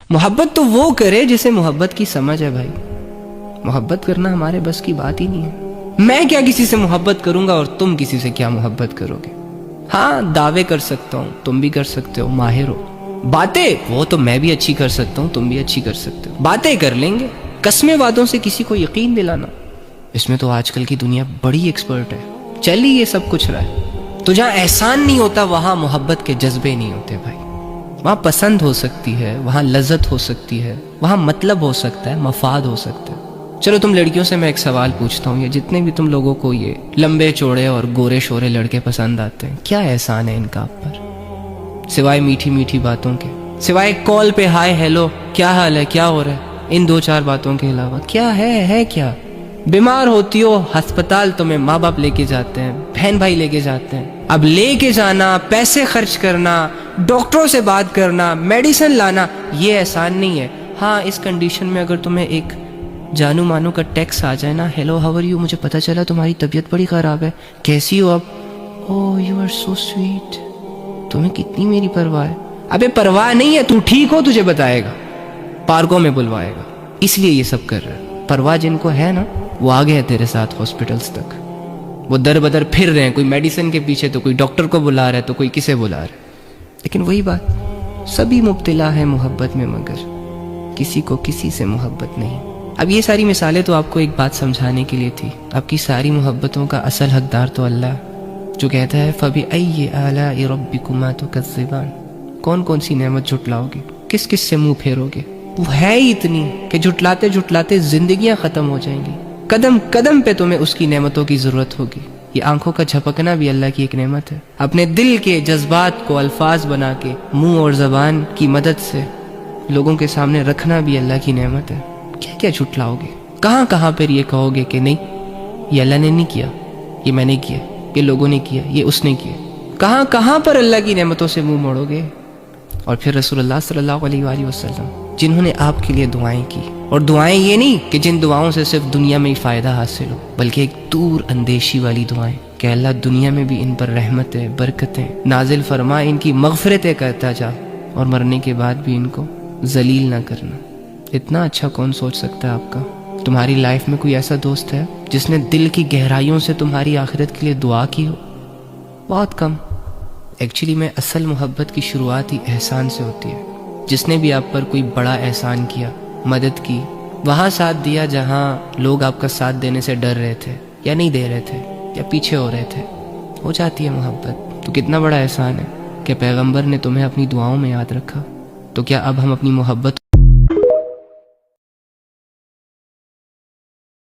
محبت تو وہ کرے جسے محبت کی سمجھ ہے بھائی. محبت کرنا ہمارے بس کی بات ہی نہیں ہے. میں کیا کسی سے محبت کروں گا اور تم کسی سے کیا محبت کرو گے. ہاں دعوے کر سکتا ہوں, تم بھی کر سکتے ہو, ماہر ہو. باتیں وہ تو میں بھی اچھی کر سکتا ہوں, تم بھی اچھی کر سکتے ہو. باتیں کر لیں گے. قسمیں وعدوں سے کسی کو یقین دلانا, اس میں تو آج کل کی دنیا بڑی ایکسپرٹ ہے. چل ہی یہ سب کچھ رہا ہے. تو جہاں احسان نہیں ہوتا وہاں محبت کے جذبے نہیں ہوتے بھائی. وہاں پسند ہو سکتی ہے, وہاں لذت ہو سکتی ہے, وہاں مطلب ہو سکتا ہے, مفاد ہو سکتا ہے. چلو تم لڑکیوں سے میں ایک سوال پوچھتا ہوں, یہ جتنے بھی تم لوگوں کو یہ لمبے چوڑے اور گورے شورے لڑکے پسند آتے ہیں, کیا احسان ہے ان کا آپ پر سوائے میٹھی میٹھی باتوں کے, سوائے کال پہ ہائے ہیلو کیا حال ہے کیا ہو رہا ہے, ان دو چار باتوں کے علاوہ کیا ہے کیا؟ بیمار ہوتی ہو ہسپتال تمہیں ماں باپ لے کے جاتے ہیں, بہن بھائی لے کے جاتے ہیں. اب لے کے جانا, پیسے خرچ کرنا, ڈاکٹروں سے بات کرنا, میڈیسن لانا, یہ احسان نہیں ہے. ہاں اس کنڈیشن میں اگر تمہیں ایک جانو مانو کا ٹیکس آ جائے نا, ہیلو ہاؤ آر یو, مجھے پتہ چلا تمہاری طبیعت بڑی خراب ہے, کیسی ہو اب؟ اوہ یو آر سو سویٹ, تمہیں کتنی میری پرواہ ہے. ابے پرواہ نہیں ہے, تو ٹھیک ہو تجھے بتائے گا, پارکوں میں بلوائے گا, اس لیے یہ سب کر رہا ہے. پرواہ جن کو ہے نا وہ آگے ہے تیرے ساتھ ہاسپٹلز تک, وہ در بدر پھر رہے ہیں, کوئی میڈیسن کے پیچھے تو کوئی ڈاکٹر کو بلا رہا ہے تو کوئی کسے بلا رہا ہے. لیکن وہی بات, سبھی مبتلا ہے محبت میں مگر کسی کو کسی سے محبت نہیں. اب یہ ساری مثالیں تو آپ کو ایک بات سمجھانے کے لیے تھی, آپ کی ساری محبتوں کا اصل حقدار تو اللہ, جو کہتا ہے فَبِأَيِّ آلَاءِ رَبِّكُمَا تُكَذِّبَانِ, کون کون سی نعمت جھٹلاؤ گے, کس کس سے منہ پھیرو گے. وہ ہے ہی اتنی کہ جھٹلاتے جھٹلاتے زندگیاں ختم ہو جائیں گی. قدم قدم پہ تمہیں اس کی نعمتوں کی ضرورت ہوگی. یہ آنکھوں کا جھپکنا بھی اللہ کی ایک نعمت ہے. اپنے دل کے جذبات کو الفاظ بنا کے منہ اور زبان کی مدد سے لوگوں کے سامنے رکھنا بھی اللہ کی نعمت ہے. کیا کیا جھٹلاؤ گے, کہاں کہاں پر یہ کہو گے کہ نہیں یہ اللہ نے نہیں کیا, یہ میں نے کیا, یہ لوگوں نے کیا, یہ اس نے کیا. کہاں کہاں پر اللہ کی نعمتوں سے منہ موڑو گے. اور پھر رسول اللہ صلی اللہ علیہ وآلہ وسلم جنہوں نے آپ کے لیے دعائیں کی, اور دعائیں یہ نہیں کہ جن دعاؤں سے صرف دنیا میں ہی فائدہ حاصل ہو, بلکہ ایک دور اندیشی والی دعائیں کہ اللہ دنیا میں بھی ان پر رحمتیں برکتیں نازل فرما, ان کی مغفرتیں کرتا جا, اور مرنے کے بعد بھی ان کو ذلیل نہ کرنا. اتنا اچھا کون سوچ سکتا ہے آپ کا؟ تمہاری لائف میں کوئی ایسا دوست ہے جس نے دل کی گہرائیوں سے تمہاری آخرت کے لیے دعا کی ہو؟ بہت کم. ایکچولی میں اصل محبت کی شروعات ہی احسان سے ہوتی ہے. جس نے بھی آپ پر کوئی بڑا احسان کیا, مدد کی, وہاں ساتھ دیا جہاں لوگ آپ کا ساتھ دینے سے ڈر رہے تھے یا نہیں دے رہے تھے یا پیچھے ہو رہے تھے, ہو جاتی ہے محبت. تو کتنا بڑا احسان ہے کہ پیغمبر نے تمہیں اپنی دعاؤں میں یاد رکھا. تو کیا اب ہم اپنی محبت